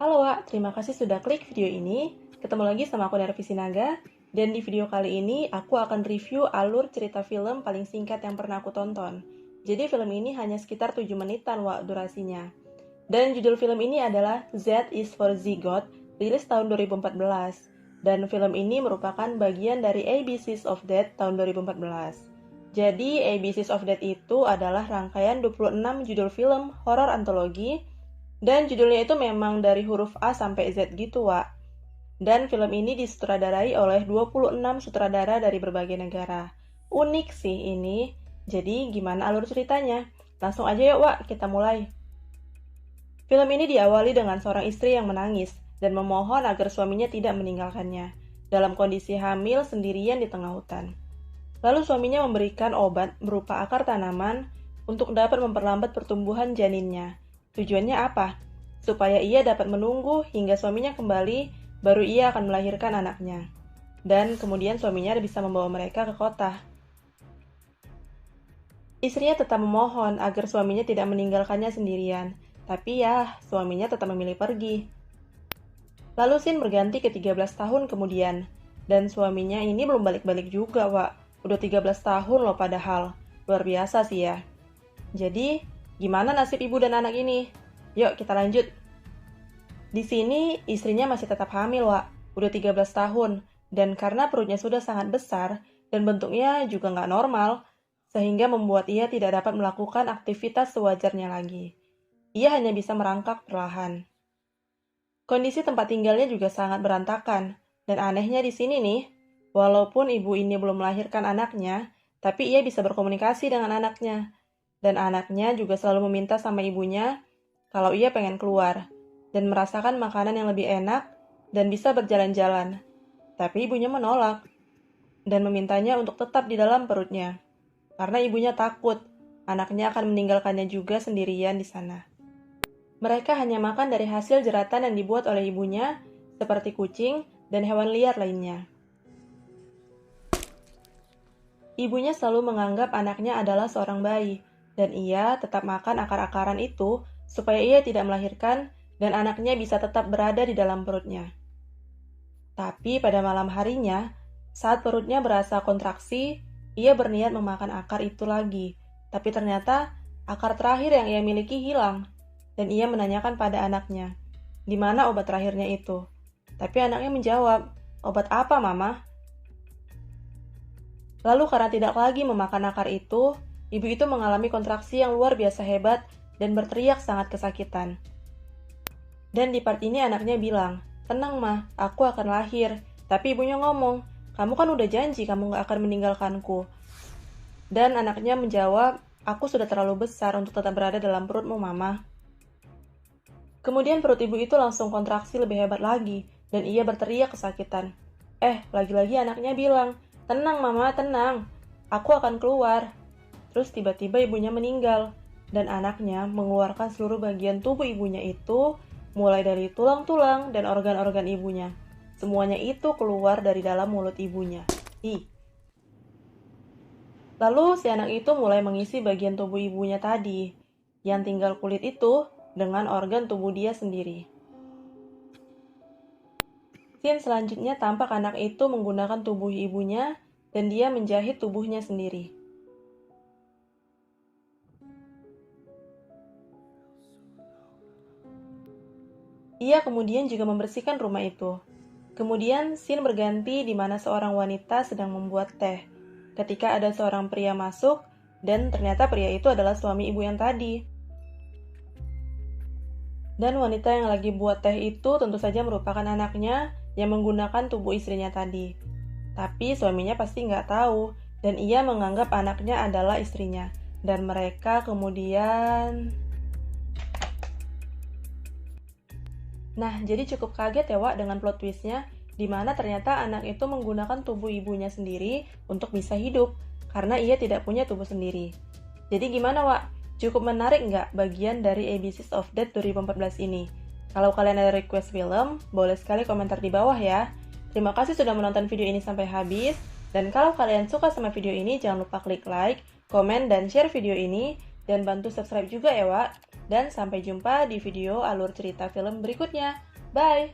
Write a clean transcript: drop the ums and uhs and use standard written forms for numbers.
Halo Wak, terima kasih sudah klik video ini. Ketemu lagi sama aku dari Visi Naga. Dan di video kali ini, aku akan review alur cerita film paling singkat yang pernah aku tonton. Jadi film ini hanya sekitar 7 menitan Wak durasinya. Dan judul film ini adalah Z is for Zygote, rilis tahun 2014. Dan film ini merupakan bagian dari ABCs of Death tahun 2014. Jadi ABCs of Death itu adalah rangkaian 26 judul film horor antologi. Dan judulnya itu memang dari huruf A sampai Z gitu, Wak. Dan film ini disutradarai oleh 26 sutradara dari berbagai negara. Unik sih ini. Jadi, gimana alur ceritanya? Langsung aja yuk, Wak, kita mulai. Film ini diawali dengan seorang istri yang menangis dan memohon agar suaminya tidak meninggalkannya dalam kondisi hamil sendirian di tengah hutan. Lalu suaminya memberikan obat berupa akar tanaman untuk dapat memperlambat pertumbuhan janinnya. Tujuannya apa? Supaya ia dapat menunggu hingga suaminya kembali, baru ia akan melahirkan anaknya. Dan kemudian suaminya bisa membawa mereka ke kota. Istrinya tetap memohon agar suaminya tidak meninggalkannya sendirian, tapi ya, suaminya tetap memilih pergi. Lalu scene berganti ke 13 tahun kemudian, dan suaminya ini belum balik-balik juga, Wak. Udah 13 tahun loh padahal. Luar biasa sih ya. Jadi, gimana nasib ibu dan anak ini? Yuk kita lanjut. Di sini istrinya masih tetap hamil, Wak. Udah 13 tahun. Dan karena perutnya sudah sangat besar dan bentuknya juga nggak normal, sehingga membuat ia tidak dapat melakukan aktivitas sewajarnya lagi. Ia hanya bisa merangkak perlahan. Kondisi tempat tinggalnya juga sangat berantakan. Dan anehnya di sini nih, walaupun ibu ini belum melahirkan anaknya, tapi ia bisa berkomunikasi dengan anaknya. Dan anaknya juga selalu meminta sama ibunya kalau ia pengen keluar dan merasakan makanan yang lebih enak dan bisa berjalan-jalan. Tapi ibunya menolak dan memintanya untuk tetap di dalam perutnya. Karena ibunya takut anaknya akan meninggalkannya juga sendirian di sana. Mereka hanya makan dari hasil jeratan yang dibuat oleh ibunya, seperti kucing dan hewan liar lainnya. Ibunya selalu menganggap anaknya adalah seorang bayi, dan ia tetap makan akar-akaran itu supaya ia tidak melahirkan dan anaknya bisa tetap berada di dalam perutnya. Tapi pada malam harinya, saat perutnya berasa kontraksi, ia berniat memakan akar itu lagi. Tapi ternyata akar terakhir yang ia miliki hilang, dan ia menanyakan pada anaknya, di mana obat terakhirnya itu? Tapi anaknya menjawab, obat apa, Mama? Lalu karena tidak lagi memakan akar itu, ibu itu mengalami kontraksi yang luar biasa hebat dan berteriak sangat kesakitan. Dan di part ini anaknya bilang, tenang Ma, aku akan lahir. Tapi ibunya ngomong, kamu kan udah janji kamu gak akan meninggalkanku. Dan anaknya menjawab, aku sudah terlalu besar untuk tetap berada dalam perutmu Mama. Kemudian perut ibu itu langsung kontraksi lebih hebat lagi, dan ia berteriak kesakitan. Lagi-lagi anaknya bilang, tenang Mama, tenang, aku akan keluar. Terus tiba-tiba ibunya meninggal, dan anaknya mengeluarkan seluruh bagian tubuh ibunya itu, mulai dari tulang-tulang dan organ-organ ibunya. Semuanya itu keluar dari dalam mulut ibunya. Lalu si anak itu mulai mengisi bagian tubuh ibunya tadi, yang tinggal kulit itu dengan organ tubuh dia sendiri. Scene selanjutnya tampak anak itu menggunakan tubuh ibunya, dan dia menjahit tubuhnya sendiri. Ia kemudian juga membersihkan rumah itu. Kemudian, scene berganti di mana seorang wanita sedang membuat teh. Ketika ada seorang pria masuk, dan ternyata pria itu adalah suami ibu yang tadi. Dan wanita yang lagi buat teh itu tentu saja merupakan anaknya yang menggunakan tubuh istrinya tadi. Tapi suaminya pasti nggak tahu, dan ia menganggap anaknya adalah istrinya. Dan mereka kemudian... Nah, jadi cukup kaget ya Wak dengan plot twistnya, di mana ternyata anak itu menggunakan tubuh ibunya sendiri untuk bisa hidup, karena ia tidak punya tubuh sendiri. Jadi gimana Wak? Cukup menarik nggak bagian dari ABCs of Death 2014 ini? Kalau kalian ada request film, boleh sekali komentar di bawah ya. Terima kasih sudah menonton video ini sampai habis, dan kalau kalian suka sama video ini, jangan lupa klik like, komen, dan share video ini, dan bantu subscribe juga ya Wak. Dan sampai jumpa di video alur cerita film berikutnya. Bye!